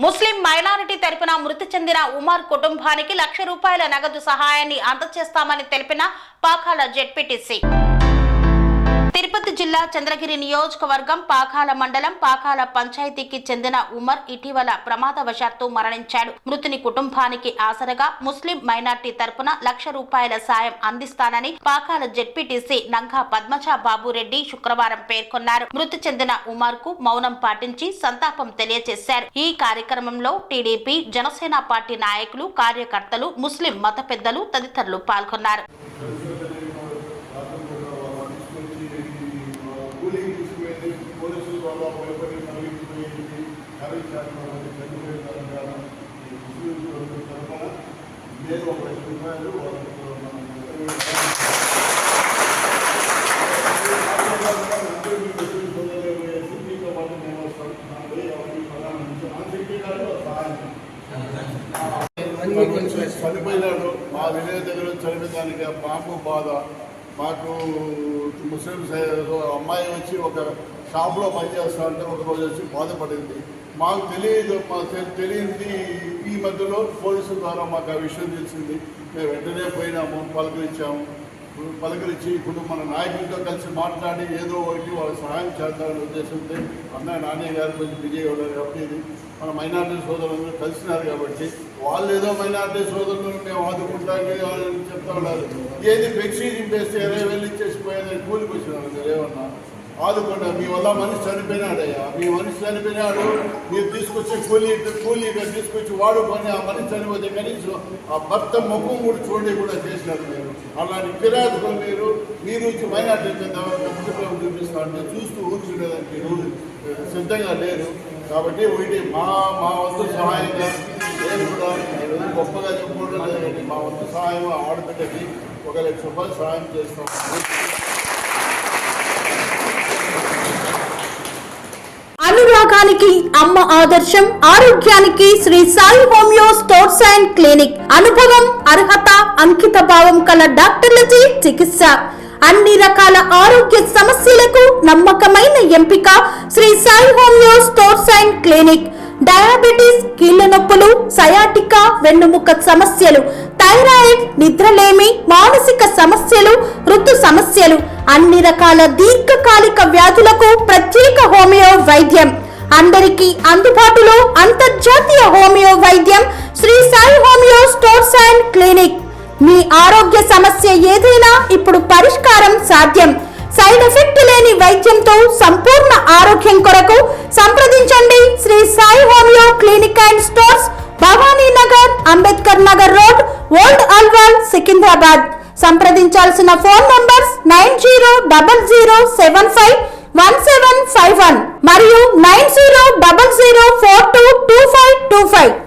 ముస్లిం minority తరపున మృతి చెందిన ఉమర్ కుటుంబానికి 1,00,000 రూపాయల నగదు సహాయాన్ని అందజేస్తామని తెలిపిన పాకాల జెడ్పీటీసీ. తిరుపతి జిల్లా చంద్రగిరి నియోజకవర్గం పాకాల మండలం పాకాల పంచాయతీకి చెందిన ఉమర్ ఇటీవల ప్రమాదవశాత్తు మరణించాడు. మృతుని కుటుంబానికి ఆసరగా ముస్లిం మైనార్టీ తరపున 1,00,000 రూపాయల సాయం అందిస్తానని పాకాల జెడ్పీటీసీ నంగా పద్మజా బాబురెడ్డి శుక్రవారం పేర్కొన్నారు. మృతి చెందిన ఉమర్ కు మౌనం పాటించి సంతాపం తెలియజేశారు. ఈ కార్యక్రమంలో టీడీపీ, జనసేన పార్టీ నాయకులు, కార్యకర్తలు, ముస్లిం మత పెద్దలు తదితరులు పాల్గొన్నారు. చనిపోయినాడు. మా విలేజ్ దగ్గర చనిపోయేదానికి పాము బాధ. మాకు ముస్లిం అమ్మాయి వచ్చి ఒక షాప్లో పనిచేస్తా అంటే ఒకరోజు వచ్చి బాధపడింది. మాకు తెలియదు ఈ మధ్యలో పోలీసుల ద్వారా మాకు ఆ విషయం తెలిసింది. మేము వెంటనే పోయినాము, పలకరించి ఇప్పుడు మన నాయకులతో కలిసి మాట్లాడి ఏదో ఒకటి వాళ్ళకి సహాయం చేద్దామనే ఉద్దేశంతో నాని గారు కొంచెం బిజీ ఉన్నారు కాబట్టి ఇది మన మైనార్టీ సోదరులందరూ కలిసినారు కాబట్టి వాళ్ళు ఏదో మైనార్టీ సోదరులను మేము ఆదుకుంటామని చెప్తా ఉన్నారు. ఏది ఫ్లెక్సీ చింపేస్తే 20,000 ఇచ్చేసిపోయేది కూలికి వచ్చినారు. మీరు ఏమన్నా ఆదుకుంటా, మీ వల్ల మనిషి చనిపోయినాడయ్యా, మీ మనిషి చనిపోయినాడు, మీరు తీసుకొచ్చి కూలీగా తీసుకొచ్చి వాడుకొని ఆ మనిషి చనిపోతే కనీసం ఆ భర్త ముఖం కూడా చూడండి కూడా చేసినారు. మీరు అలాంటి ఫిర్యాదులు మీరు మైనార్టీ ప్రభుత్వం చూపిస్తా అంటే చూస్తూ ఊరుకునేదానికి రూలు సిద్ధంగా లేరు. కాబట్టి వీటి మా వంతు సహాయంగా నేను కూడా గొప్పగా చెప్పుకోవడం లేదండి. మా వంతు సహాయం ఆడబిడ్డకి 1,00,000 రూపాయలు సహాయం చేస్తాం. అనురాగానికి అమ్మ ఆదర్శం, ఆరోగ్యానికి Sri Sai homeo stores and clinic. అనుభవం, అర్హత, అంకిత భావం కల డాక్టర్లచే చికిత్స. అన్ని రకాల ఆరోగ్య సమస్యలకు నమ్మకమైన ఎంపిక Sri Sai homeo stores and clinic. Diabetes, కీళ్ల నొప్పులు, సయాటికా, వెన్నుముక సమస్యలు, థైరాయిడ్, నిద్రలేమి, మానసిక సమస్యలు, ఋతు సమస్యలు, అన్ని రకాల దీర్ఘకాలిక వ్యాధులకు ప్రత్యేక హోమియో వైద్యం. అందరికీ అందుబాటులో అంతర్జాతీయ హోమియో వైద్యం Shri Sai homeo stores and clinic. మీ ఆరోగ్య సమస్య ఏదైనా ఇప్పుడు పరిష్కారం సాధ్యం. సైడ్ ఎఫెక్ట్ లేని వైద్యంతో సంపూర్ణ ఆరోగ్యం కొరకు సంప్రదించండి Shri Sai homoeo clinic and stores, Bhavani Nagar, Ambedkar Nagar road, old Alwal, Secunderabad. సంప్రదించాల్సిన ఫోన్ నంబర్స్ 9000751751 మరియు 9000422525.